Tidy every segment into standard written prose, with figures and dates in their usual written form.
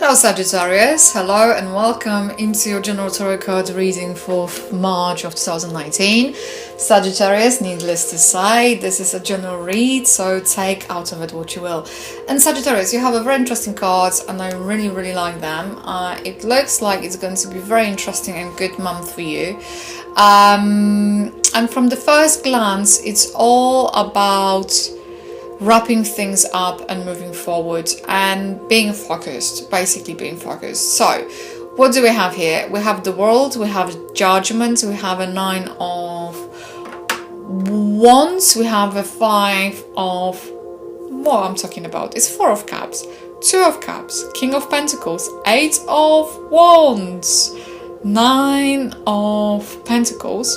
Hello Sagittarius, hello and welcome into your general tarot card reading for March of 2019. Sagittarius, needless to say, this is a general read, so take out of it what you will. And Sagittarius, you have a very interesting cards and I really like them. It looks like it's going to be very interesting and good month for you. And from the first glance, it's all about wrapping things up and moving forward and being focused, basically being focused. So what do we have here? We have the World, we have Judgment, we have a 9 of Wands, we have a 5 of what I'm talking about. It's 4 of Cups, 2 of Cups, King of Pentacles, 8 of Wands, 9 of Pentacles,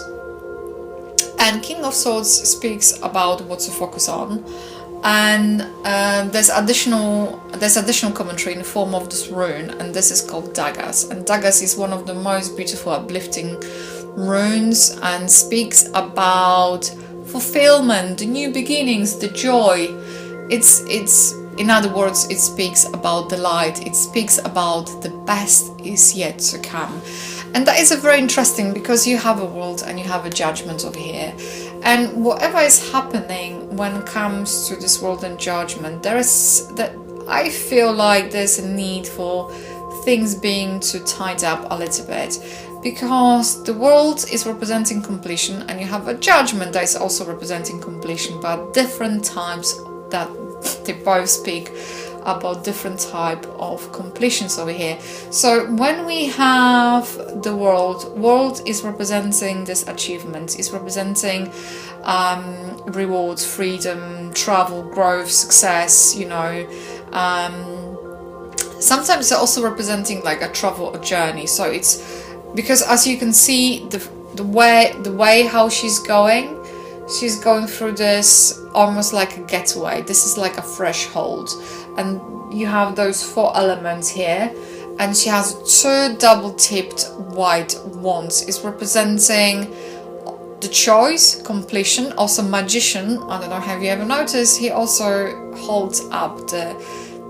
and King of Swords speaks about what to focus on. And there's additional commentary in the form of this rune, and this is called Daggers. And Daggers is one of the most beautiful, uplifting runes, and speaks about fulfillment, the new beginnings, the joy. It's in other words, it speaks about the light. It speaks about the best is yet to come. And that is a very interesting, because you have a World and you have a Judgment over here. And whatever is happening when it comes to this World and Judgment, I feel like there's a need for things being tied up a little bit, because the World is representing completion and you have a Judgment that is also representing completion, but different types, that they both speak about different type of completions over here. So when we have the world is representing this achievement, is representing rewards, freedom, travel, growth, success, you know. Sometimes it's also representing like a travel or journey. So it's because, as you can see, the way how she's going through this almost like a getaway. This is like a threshold, and you have those 4 elements here, and she has 2 double-tipped white wands. It's representing the choice, completion. Also Magician, I don't know, have you ever noticed, he also holds up the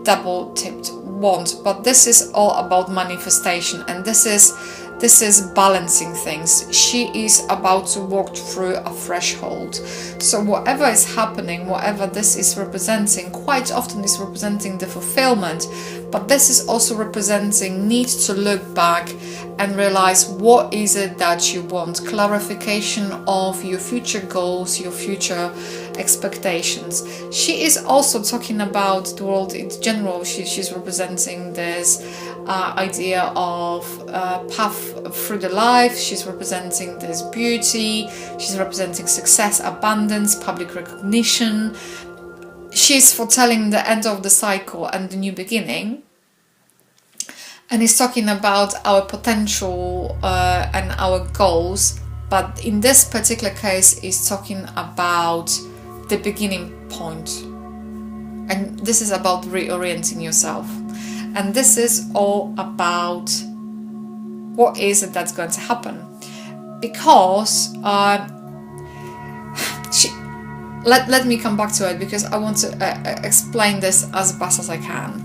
double-tipped wand, but this is all about manifestation, and this is balancing things. She is about to walk through a threshold. So whatever is happening, whatever this is representing, quite often is representing the fulfillment, but this is also representing need to look back and realize what is it that you want, clarification of your future goals, your future expectations. She is also talking about the World in general. She's representing this idea of path through the life. She's representing this beauty. She's representing success, abundance, public recognition. She's foretelling the end of the cycle and the new beginning. And is talking about our potential and our goals. But in this particular case, is talking about the beginning point. And this is about reorienting yourself. And this is all about what is it that's going to happen. Because let me come back to it, because I want to explain this as best as I can.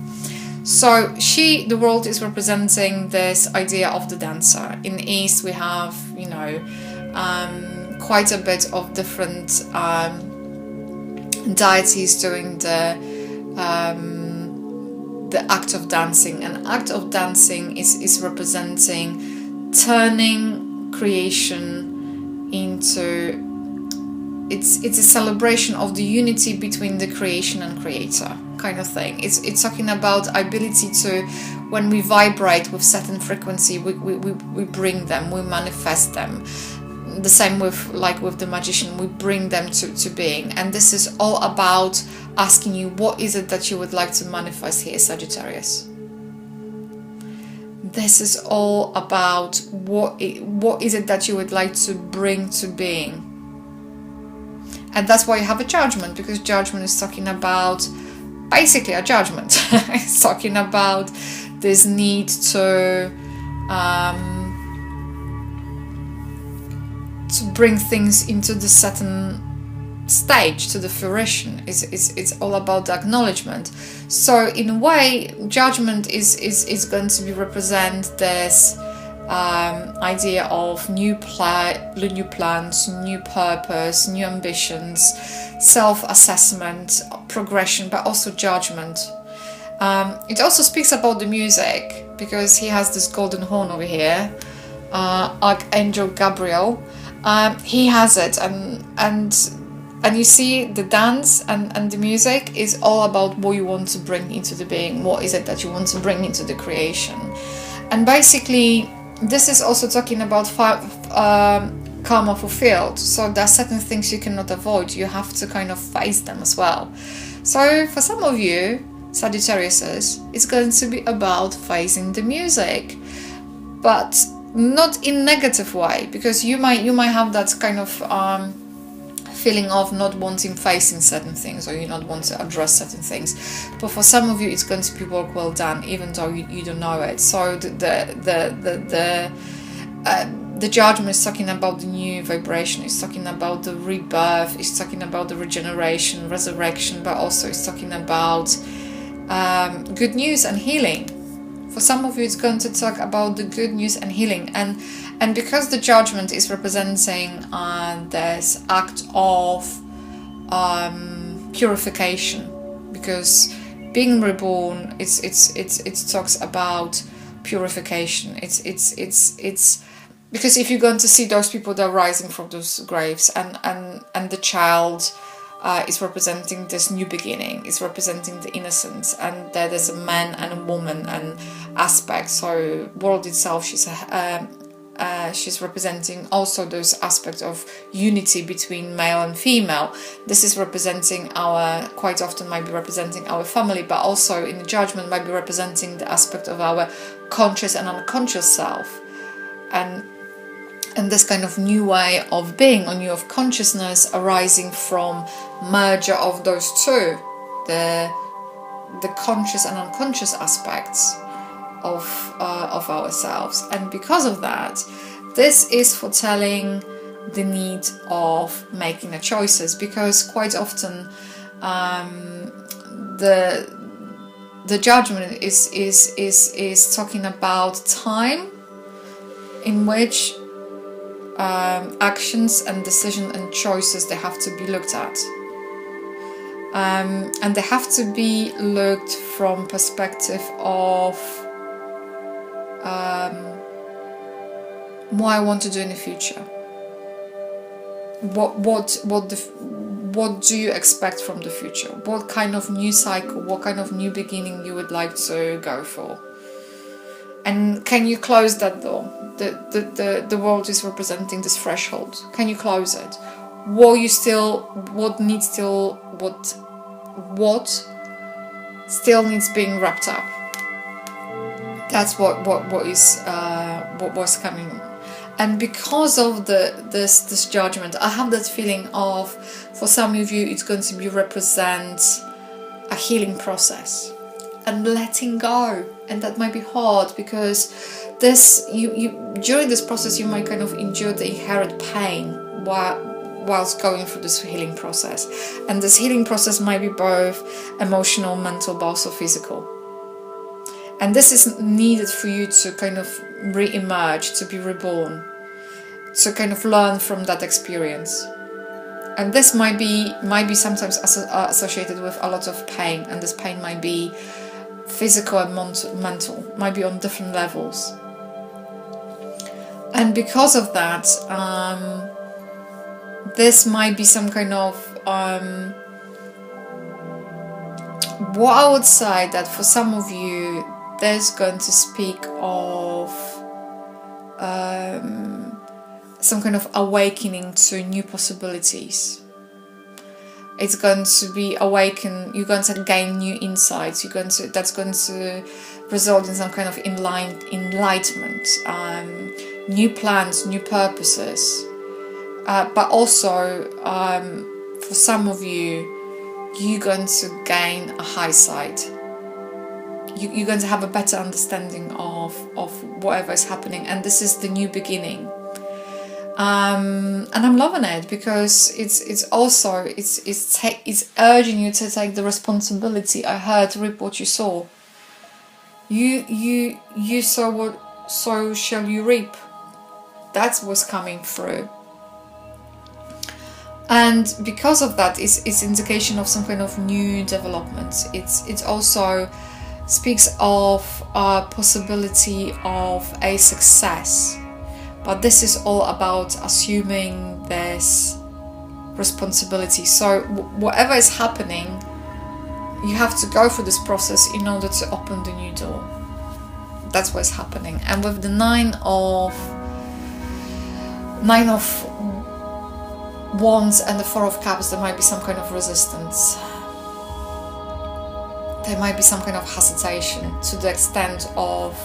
So the World is representing this idea of the dancer. In the East we have, you know, quite a bit of different deities doing the act of dancing. And act of dancing is representing turning creation into, it's a celebration of the unity between the creation and creator kind of thing. It's talking about ability to, when we vibrate with certain frequency, we bring them, we manifest them. The same with the Magician, we bring them to being. And this is all about asking you, what is it that you would like to manifest here, Sagittarius? This is all about what is it that you would like to bring to being. And that's why you have a Judgment, because Judgment is talking about basically a judgment. It's talking about this need to bring things into the certain stage, to the fruition. It's all about the acknowledgement. So in a way, Judgment is going to be represent this idea of new plans, new purpose, new ambitions, self-assessment, progression, but also judgment. It also speaks about the music, because he has this golden horn over here, Archangel Gabriel. He has it, and you see the dance and the music is all about what you want to bring into the being. What is it that you want to bring into the creation? And basically, this is also talking about karma fulfilled. So there are certain things you cannot avoid. You have to kind of face them as well. So for some of you, Sagittariuses, it's going to be about facing the music, but not in negative way, because you might have that kind of feeling of not wanting facing certain things, or you not want to address certain things. But for some of you, it's going to be work well done, even though you don't know it. So the judgment is talking about the new vibration, it's talking about the rebirth, it's talking about the regeneration, resurrection, but also it's talking about good news and healing. For some of you, it's going to talk about the good news and healing, and because the judgment is representing this act of purification, because being reborn, it talks about purification. It's because if you're going to see those people that are rising from those graves, and the child is representing this new beginning, is representing the innocence, and that there's a man and a woman and aspect. So world itself, she's representing also those aspects of unity between male and female. This is representing quite often might be representing our family, but also in the judgment might be representing the aspect of our conscious and unconscious self, and this kind of new way of being, or new of consciousness arising from merger of those two, the conscious and unconscious aspects of ourselves. And because of that, this is foretelling the need of making the choices, because quite often the judgment is talking about time in which actions and decisions and choices, they have to be looked at, and they have to be looked from perspective of what I want to do in the future. What do you expect from the future? What kind of new cycle, what kind of new beginning you would like to go for? And can you close that door? The world is representing this threshold. Can you close it? What still needs being wrapped up? That's what was coming. And because of this judgment, I have that feeling of, for some of you, it's going to be represent a healing process and letting go. And that might be hard, because during this process you might kind of endure the inherent pain whilst going through this healing process. And this healing process might be both emotional, mental, but also physical. And this is needed for you to kind of re-emerge, to be reborn, to kind of learn from that experience. And this might be sometimes associated with a lot of pain, and this pain might be physical and mental, might be on different levels. And because of that, this might be some kind of what I would say that for some of you, there's going to speak of some kind of awakening to new possibilities. It's going to be awakened. You're going to gain new insights. That's going to result in some kind of enlightenment, new plans, new purposes. But also, for some of you, you're going to gain a high sight. You're going to have a better understanding of whatever is happening, and this is the new beginning. And I'm loving it because it's also it's urging you to take the responsibility. I heard reap what you sow. You sow what, so shall you reap. That's what's coming through. And because of that, it's indication of some kind of new development. It also speaks of a possibility of a success. But this is all about assuming this responsibility. So whatever is happening, you have to go through this process in order to open the new door. That's what's happening. And with the Nine of Wands and the Four of Cups, there might be some kind of resistance. There might be some kind of hesitation to the extent of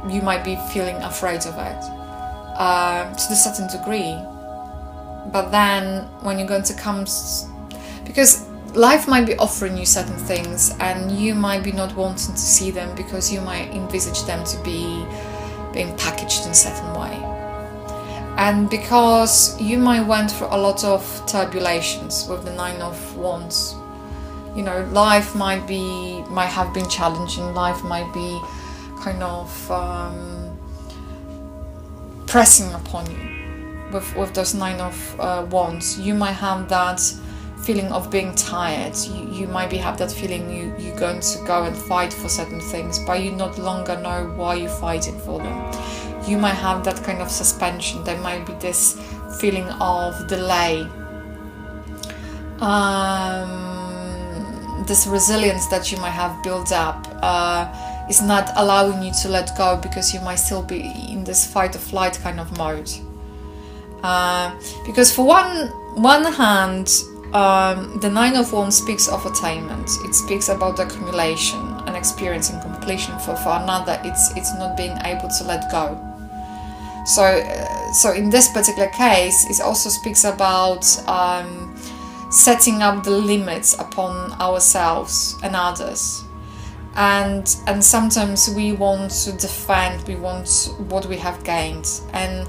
you might be feeling afraid of it to a certain degree. But then when you're going to come, because life might be offering you certain things and you might be not wanting to see them because you might envisage them to be being packaged in a certain way. And because you might went through a lot of turbulations with the Nine of Wands, you know, life might have been challenging. Life might be kind of pressing upon you. With those Nine of Wands, you might have that feeling of being tired. You might have that feeling you're going to go and fight for certain things, but you no longer know why you're fighting for them. You might have that kind of suspension. There might be this feeling of delay. This resilience that you might have built up is not allowing you to let go because you might still be in this fight or flight kind of mode. Because for one hand, the Nine of Wands speaks of attainment. It speaks about accumulation and experiencing completion. For another, it's not being able to let go. So in this particular case, it also speaks about setting up the limits upon ourselves and others. And sometimes we want to defend, we want what we have gained, and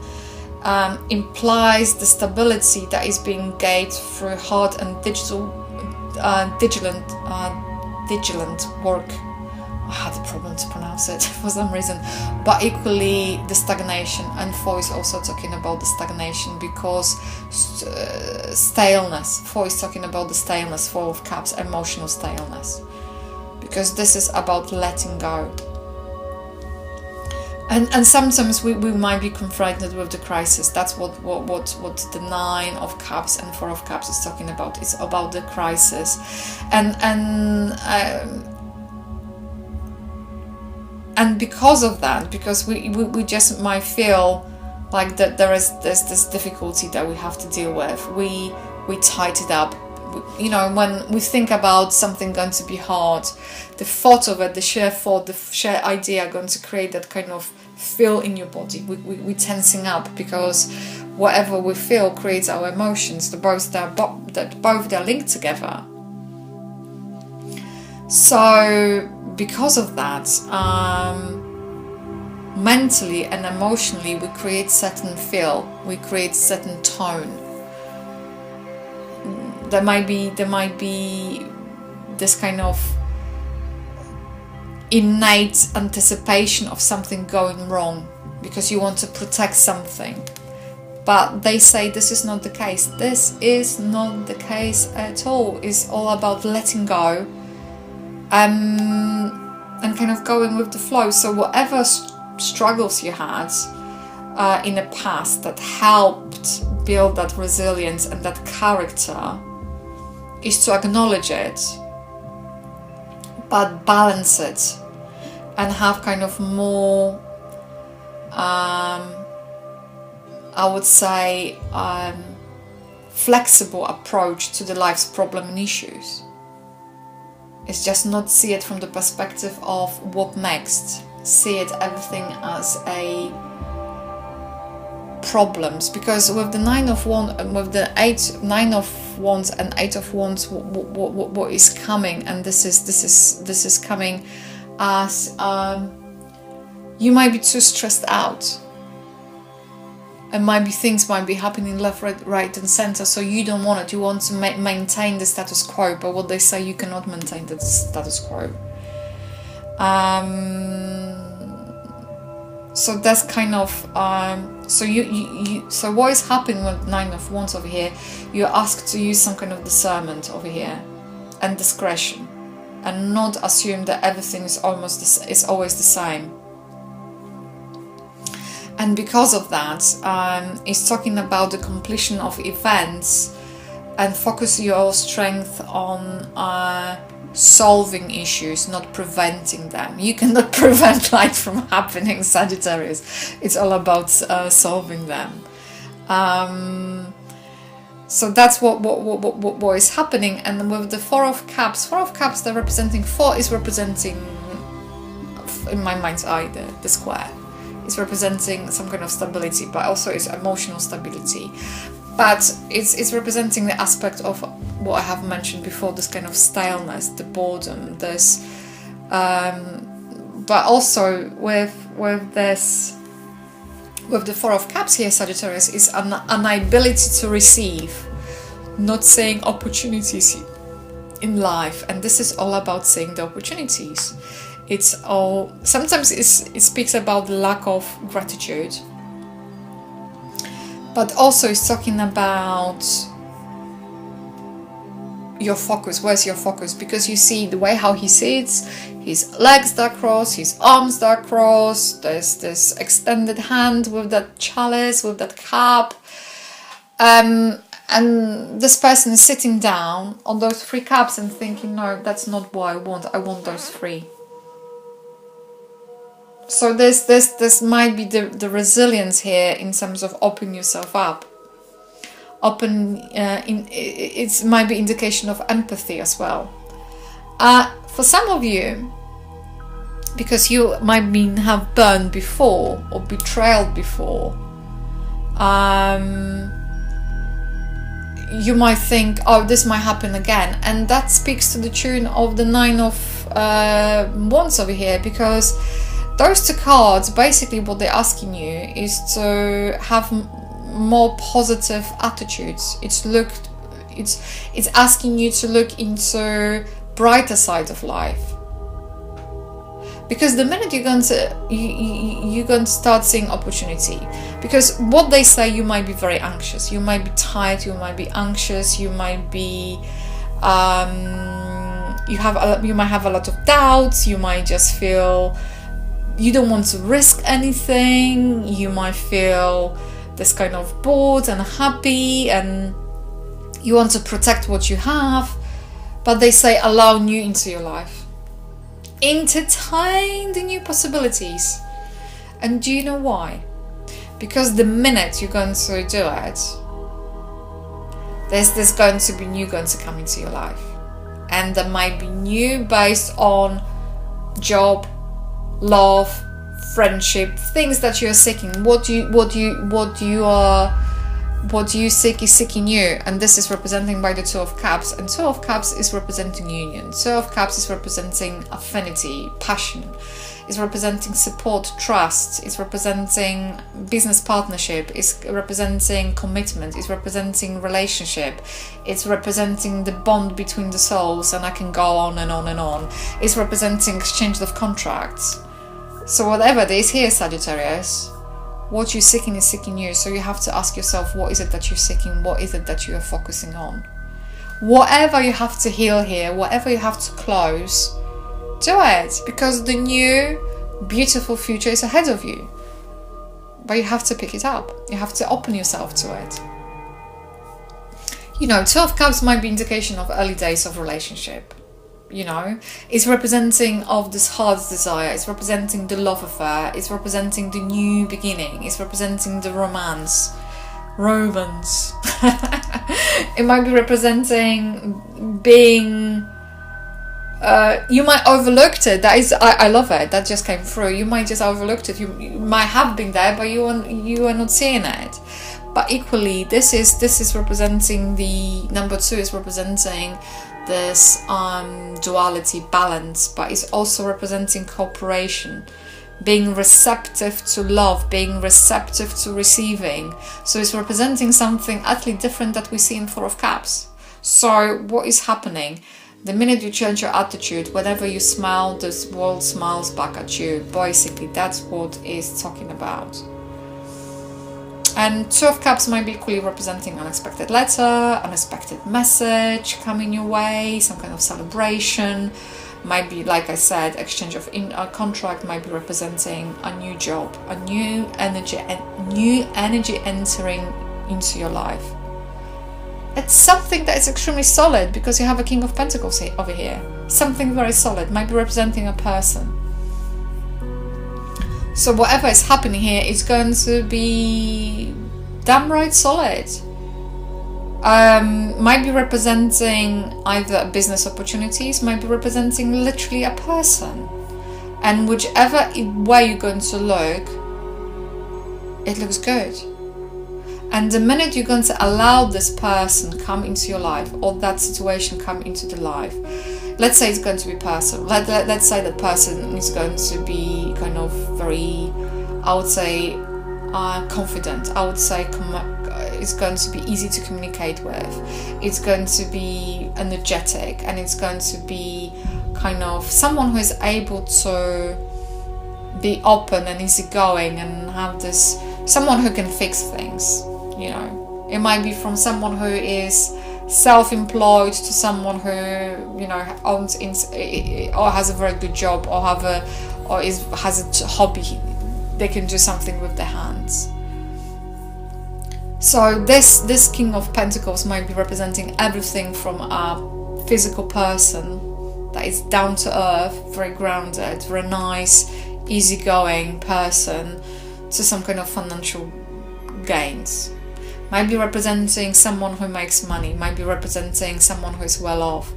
implies the stability that is being gained through hard and vigilant work. I had a problem to pronounce it for some reason, but equally the stagnation. And Four is also talking about the stagnation because staleness. Four is talking about the staleness, Four of Cups, emotional staleness, because this is about letting go. And sometimes we might be confronted with the crisis. That's what the Nine of Cups and Four of Cups is talking about. It's about the crisis, and because of that, because we just might feel like that there's this difficulty that we have to deal with. We tight it up. You know, when we think about something going to be hard, the thought of it, the sheer thought, the sheer idea are going to create that kind of feel in your body. We're tensing up because whatever we feel creates our emotions. They're linked together. So because of that, mentally and emotionally, we create certain feel. We create certain tone. There might be this kind of innate anticipation of something going wrong because you want to protect something. But they say this is not the case. This is not the case at all. It's all about letting go and kind of going with the flow. So whatever struggles you had in the past that helped build that resilience and that character, is to acknowledge it, but balance it and have kind of more, I would say, flexible approach to the life's problem and issues. It's just not see it from the perspective of what next. See it everything as a problems, because with the Nine of Wands, with the Nine of Wands and Eight of Wands, what is coming, and this is coming as you might be too stressed out. and things might be happening left, right and center, so you don't want it. You want to maintain the status quo, but what they say, you cannot maintain the status quo. So that's kind of so what is happening with 9 of Wands over here? You're asked to use some kind of discernment over here and discretion, and not assume that everything is always the same. And because of that, it's talking about the completion of events, and focus your strength on solving issues, not preventing them. You cannot prevent light from happening, Sagittarius. It's all about solving them. So that's what is happening. And with the Four of Cups, they're representing 4 is representing, in my mind's eye, the square. It's representing some kind of stability, but also it's emotional stability. But it's representing the aspect of what I have mentioned before, this kind of staleness, the boredom, this. But also with the Four of Cups here, Sagittarius, is an ability to receive, not seeing opportunities in life, and this is all about seeing the opportunities. Sometimes it speaks about the lack of gratitude, but also it's talking about your focus. Where's your focus? Because you see the way how he sits, his legs are crossed, his arms are crossed, there's this extended hand with that chalice, with that cup, and this person is sitting down on those 3 cups and thinking, no, that's not what I want those 3. So this might be the resilience here in terms of opening yourself up. It might be indication of empathy as well. For some of you, because you might have burned before or betrayed before, you might think, oh, this might happen again, and that speaks to the tune of the 9 of Wands over here, because those 2 cards, basically what they're asking you is to have more positive attitudes. It's asking you to look into brighter side of life, because the minute you're going to start seeing opportunity, because what they say, you might be very anxious, you might be tired, you might be anxious, you might be you might have a lot of doubts, you might just feel you don't want to risk anything, you might feel this kind of bored and happy, and you want to protect what you have. But they say, allow new into your life, entertain the new possibilities. And do you know why? Because the minute you're going to do it, there's going to be new going to come into your life, and there might be new based on job, love, friendship, things that you are seeking. What you seek is seeking you, and this is representing by the 2 of Cups, and 2 of Cups is representing union. 2 of Cups is representing affinity, passion. It's representing support, trust. It's representing business partnership. It's representing commitment. It's representing relationship. It's representing the bond between the souls, and I can go on and on and on. It's representing exchange of contracts. So whatever it is here, Sagittarius, what you're seeking is seeking you. So you have to ask yourself, what is it that you're seeking? What is it that you are focusing on? Whatever you have to heal here, whatever you have to close, do it, because the new beautiful future is ahead of you. But you have to pick it up. You have to open yourself to it. You know, 2 of Cups might be indication of early days of relationship. You know, it's representing of this heart's desire. It's representing the love affair. It's representing the new beginning. It's representing the romance. It might be representing being. You might overlooked it. That is, I love it. That just came through. You might just overlooked it. You might have been there, but you are not seeing it. But equally, this is representing the number 2 is representing this duality, balance, but it's also representing cooperation, being receptive to love, being receptive to receiving. So it's representing something utterly different that we see in Four of Cups. So what is happening? The minute you change your attitude, whenever you smile, this world smiles back at you. Basically, that's what it's talking about. And Two of Cups might be equally representing unexpected letter, unexpected message coming your way, some kind of celebration. Might be, like I said, exchange of a contract, might be representing a new job, a new energy entering into your life. It's something that is extremely solid because you have a King of Pentacles over here. Something very solid, might be representing a person. So whatever is happening here is going to be damn right solid. Might be representing either business opportunities, might be representing literally a person. And whichever way you're going to look, it looks good. And the minute you're going to allow this person come into your life, or that situation come into the life, let's say it's going to be personal. Let's say that person is going to be kind of very, I would say, confident. I would say it's going to be easy to communicate with. It's going to be energetic, and it's going to be kind of someone who is able to be open and easygoing and have this, someone who can fix things. You know, it might be from someone who is self-employed to someone who, you know, owns or has a very good job, or has a hobby. They can do something with their hands. So this King of Pentacles might be representing everything from a physical person that is down to earth, very grounded, very nice, easygoing person, to some kind of financial gains. Might be representing someone who makes money, might be representing someone who is well off,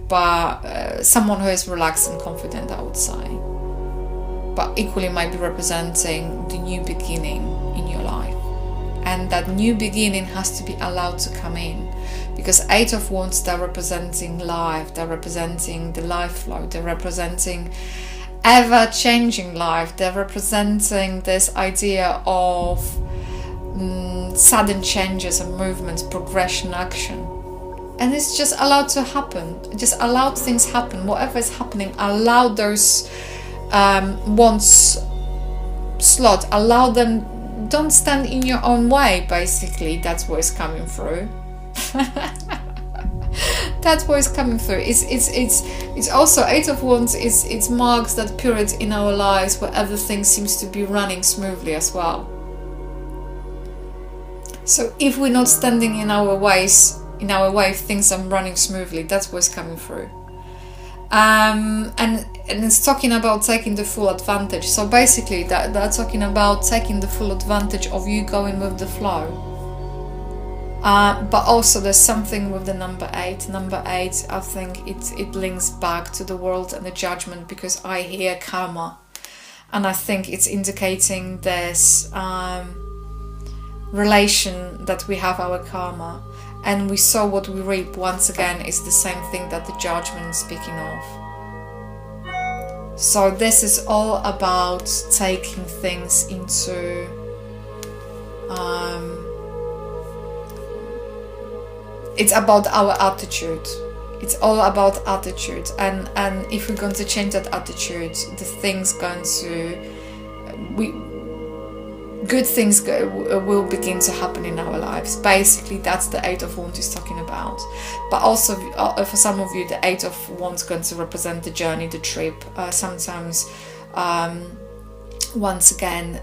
but someone who is relaxed and confident, I would say. But equally might be representing the new beginning in your life. And that new beginning has to be allowed to come in. Because Eight of Wands, they're representing life, they're representing the life flow, they're representing ever-changing life, they're representing this idea of sudden changes and movements, progression, action. And it's just allowed to happen. Just allow things happen. Whatever is happening, allow those wands slot. Allow them. Don't stand in your own way. Basically, that's what is coming through. That's what is coming through. It's also Eight of Wands. It marks that period in our lives where everything seems to be running smoothly as well. So if we're not standing in our way, if things are running smoothly, that's what's coming through. And it's talking about taking the full advantage. So basically, they're talking about taking the full advantage of you going with the flow. But also there's something with the number 8. Number 8, I think it links back to the world and the judgment, because I hear karma. And I think it's indicating this relation that we have our karma, and we saw what we reap. Once again, is the same thing that the judgment is speaking of. So this is all about taking things into it's about our attitude. It's all about attitude, and if we're going to change that attitude, the things going to good things will begin to happen in our lives. Basically, that's the Eight of Wands is talking about. But also, for some of you, the Eight of Wands is going to represent the journey, the trip. Sometimes, once again,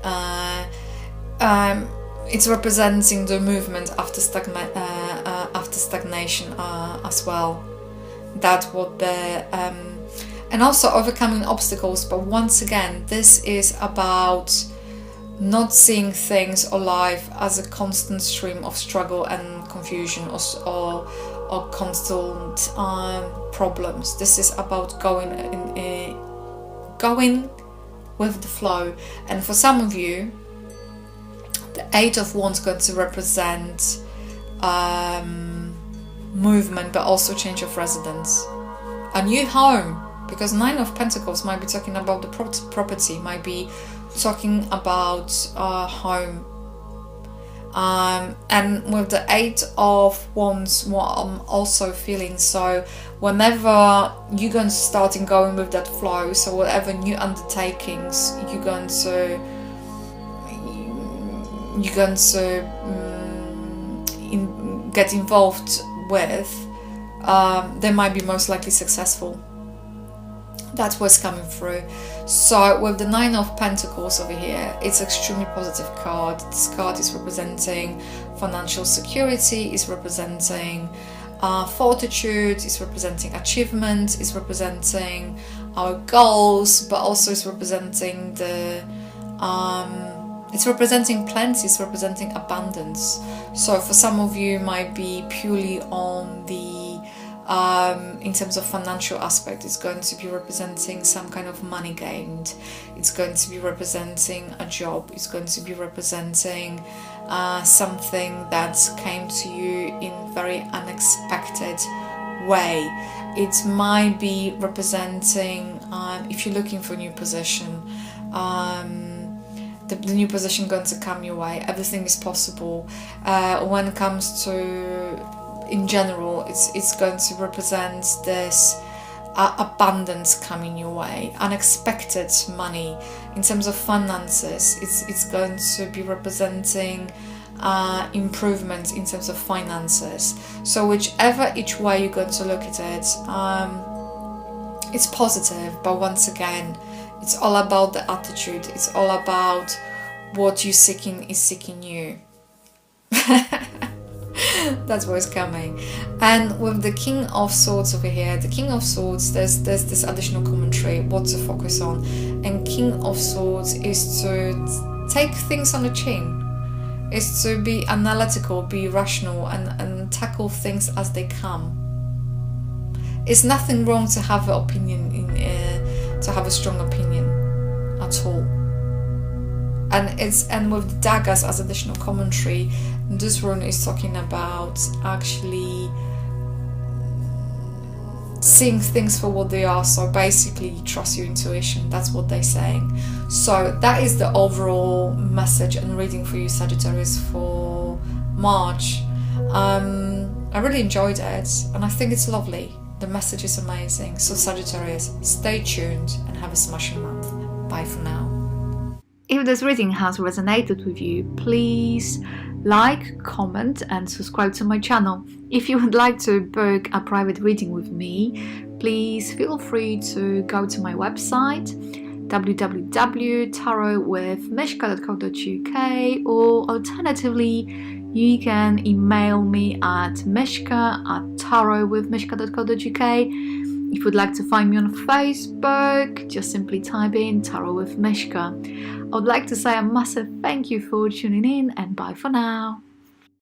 it's representing the movement after stagnation as well. That's what the and also overcoming obstacles. But once again, this is about not seeing things or life as a constant stream of struggle and confusion or constant problems. This is about going with the flow. And for some of you, the Eight of Wands is going to represent movement, but also change of residence, a new home. because Nine of Pentacles might be talking about the property, might be talking about home. And with the Eight of Wands, what I'm also feeling, so whenever you're going to start going with that flow, so whatever new undertakings you're going to get involved with, they might be most likely successful. That's what's coming through. So with the Nine of Pentacles over here, it's extremely positive card. This card is representing financial security, is representing fortitude, is representing achievement, is representing our goals, but also is representing it's representing plenty, it's representing abundance. So for some of you, might be purely on the in terms of financial aspect, it's going to be representing some kind of money gained, it's going to be representing a job, it's going to be representing something that came to you in very unexpected way. It might be representing if you're looking for a new position, the new position going to come your way. Everything is possible. When it comes to, in general, it's going to represent this abundance coming your way, unexpected money. In terms of finances, it's going to be representing improvement in terms of finances. So whichever each way you're going to look at it, it's positive, but once again, it's all about the attitude. It's all about what you're seeking is seeking you. That's what's coming. And with the King of Swords over here, the King of Swords, there's this additional commentary, what to focus on. And King of Swords is to take things on the chin, is to be analytical, be rational, and tackle things as they come. It's nothing wrong to have an opinion, to have a strong opinion at all. And with the daggers as additional commentary, this rune is talking about actually seeing things for what they are. So basically, trust your intuition. That's what they're saying. So that is the overall message and reading for you, Sagittarius, for March. I really enjoyed it, and I think it's lovely. The message is amazing. So Sagittarius, stay tuned and have a smashing month. Bye for now. If this reading has resonated with you, please like, comment and subscribe to my channel. If you would like to book a private reading with me, please feel free to go to my website www.tarotwithmishka.co.uk, or alternatively you can email me at mishka@tarotwithmishka.co.uk. If you would like to find me on Facebook, just simply type in Tarot with Mishka. I would like to say a massive thank you for tuning in, and bye for now.